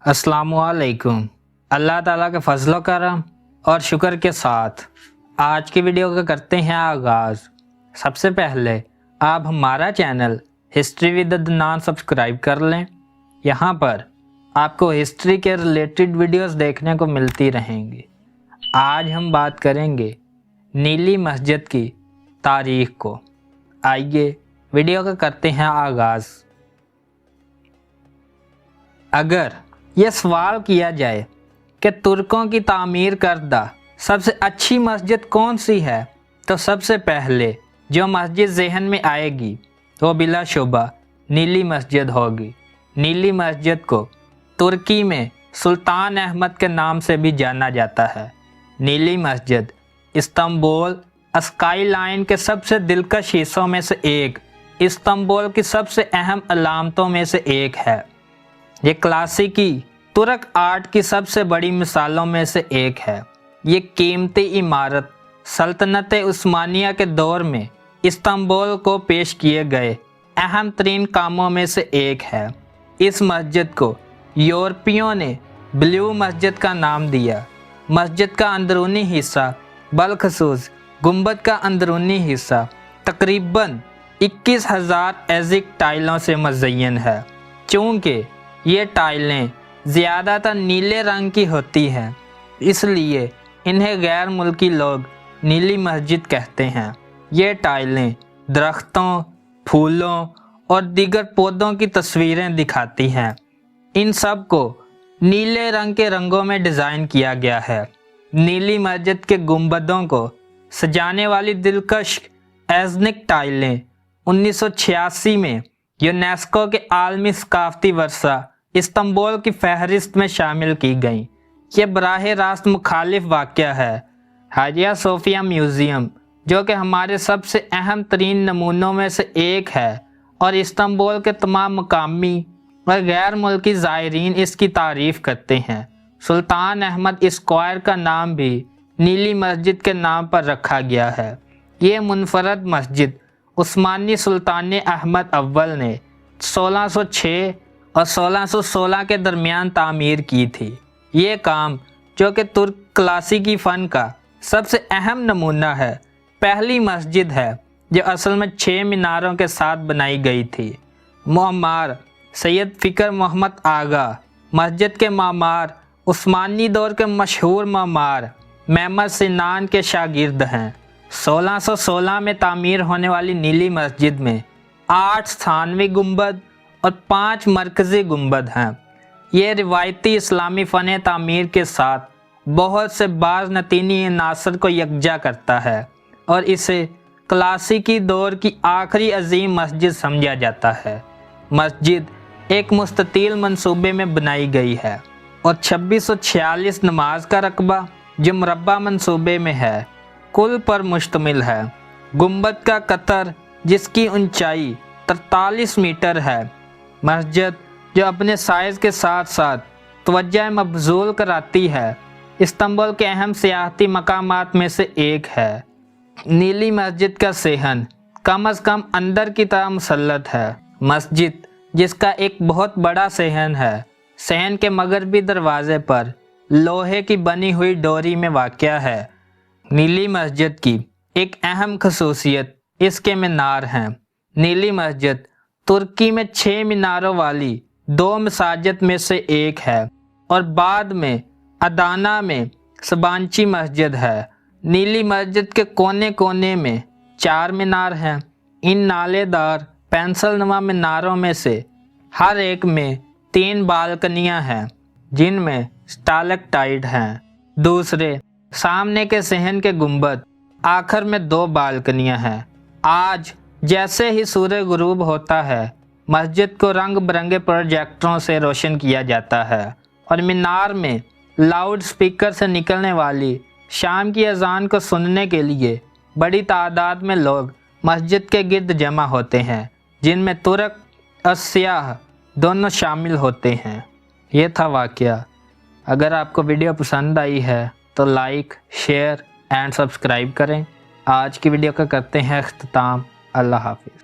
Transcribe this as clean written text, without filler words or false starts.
अस्सलामुअलैकुम। अल्लाह ताला के फजलो करम और शुक्र के साथ आज की वीडियो का करते हैं आगाज़। सबसे पहले आप हमारा channel history with Adnan subscribe कर लें। यहाँ पर आपको हिस्ट्री के रिलेटेड वीडियोस देखने को मिलती रहेंगी। आज हम बात करेंगे नीली मस्जिद की तारीख को। आइए वीडियो का करते हैं आगाज़। अगर यह सवाल किया जाए कि तुर्कों की तामीर करदा सबसे अच्छी मस्जिद कौन सी है, तो सबसे पहले जो मस्जिद जहन में आएगी वो बिलाशुबा नीली मस्जिद होगी। नीली मस्जिद को तुर्की में सुल्तान अहमद के नाम से भी जाना जाता है। नीली मस्जिद इस्तांबुल स्काई लाइन के सबसे दिलकश हिस्सों में से एक, इस्तांबुल की सबसे अहम अलामतों में से एक है। ये क्लासिकी तुर्क आर्ट की सबसे बड़ी मिसालों में से एक है। ये कीमती इमारत सल्तनत उस्मानिया के दौर में इस्तांबुल को पेश किए गए अहम तरीन कामों में से एक है। इस मस्जिद को यूरोपियों ने ब्लू मस्जिद का नाम दिया। मस्जिद का अंदरूनी हिस्सा बलखसूस गुंबद का अंदरूनी हिस्सा तकरीबन 21,000 एजिक टाइलों से मज़य्यन है। चूँकि ये टाइलें ज़्यादातर नीले रंग की होती हैं, इसलिए इन्हें गैर मुल्की लोग नीली मस्जिद कहते हैं। ये टाइलें दरख्तों, फूलों और दीगर पौधों की तस्वीरें दिखाती हैं। इन सब को नीले रंग के रंगों में डिज़ाइन किया गया है। नीली मस्जिद के गुंबदों को सजाने वाली दिलकश एज़निक टाइलें 1986 में यूनेस्को के आलमी सकाफती वर्सा इस्तांबुल की फहरिस्त में शामिल की गई। ये बराह रास्त मुखालिफ वाक़या है हाजिया सोफिया म्यूज़ियम, जो कि हमारे सबसे अहम तरीन नमूनों में से एक है और इस्तांबुल के तमाम मकामी और गैर मुल्की ज़ायरीन इसकी तारीफ़ करते हैं। सुल्तान अहमद स्क्वायर का नाम भी नीली मस्जिद के नाम पर रखा गया है। ये मुनफरद मस्जिद उस्मानी सुल्तान अहमद अव्वल ने 1606 और 1616 के दरमियान तामीर की थी। ये काम, जो कि तुर्क क्लासिकी फ़न का सबसे अहम नमूना है, पहली मस्जिद है जो असल में 6 मीनारों के साथ बनाई गई थी। मामार सैयद फ़िक्र मोहम्मद आगा मस्जिद के मामार उस्मानी दौर के मशहूर मामार महमद सिनान के शागिर्द हैं। 1616 में तामीर होने वाली नीली मस्जिद में 8 स्थानवी गुंबद और 5 मरकज़ी गुंबद हैं। ये रिवायती इस्लामी फ़न तामीर के साथ बहुत से बाज़ नतीनी अनासर को यकजा करता है और इसे क्लासिकी दौर की आखिरी अजीम मस्जिद समझा जाता है। मस्जिद एक मुस्ततील मंसूबे में बनाई गई है और 2646 नमाज का रकबा जो मुरब्बा मंसूबे में है कुल पर मुश्तमिल है। गुंबद का कतर जिसकी ऊंचाई 43 मीटर है। मस्जिद जो अपने साइज़ के साथ साथ तवज्जो मबजूल कराती है, इस्तांबुल के अहम सियाहती मकामात में से एक है। नीली मस्जिद का सेहन कम अज़ कम अंदर की तरह मुसल्लत है। मस्जिद जिसका एक बहुत बड़ा सेहन है, सेहन के मगरबी दरवाज़े पर लोहे की बनी हुई डोरी में वाक़या है। नीली मस्जिद की एक अहम खसूसियत इसके मीनार हैं। नीली मस्जिद तुर्की में 6 मीनारों वाली 2 मसाजिद में से एक है और बाद में अदाना में सबांची मस्जिद है। नीली मस्जिद के कोने कोने में 4 मीनार हैं। इन नालेदार पेंसिल नुमा मीनारों में से हर एक में 3 बालकनियां हैं जिनमें स्टालेक्टाइट हैं। दूसरे सामने के सहन के गुंबद आखिर में 2 बालकनियां हैं। आज जैसे ही सूरज गुरूब होता है, मस्जिद को रंग बिरंगे प्रोजेक्टरों से रोशन किया जाता है और मीनार में लाउड स्पीकर से निकलने वाली शाम की अजान को सुनने के लिए बड़ी तादाद में लोग मस्जिद के गिर्द जमा होते हैं, जिनमें तुर्क और सियाह दोनों शामिल होते हैं। ये था वाक़या। अगर आपको वीडियो पसंद आई है तो लाइक, शेयर एंड सब्सक्राइब करें। आज की वीडियो का करते हैं इख्तिताम। अल्लाह हाफिज़।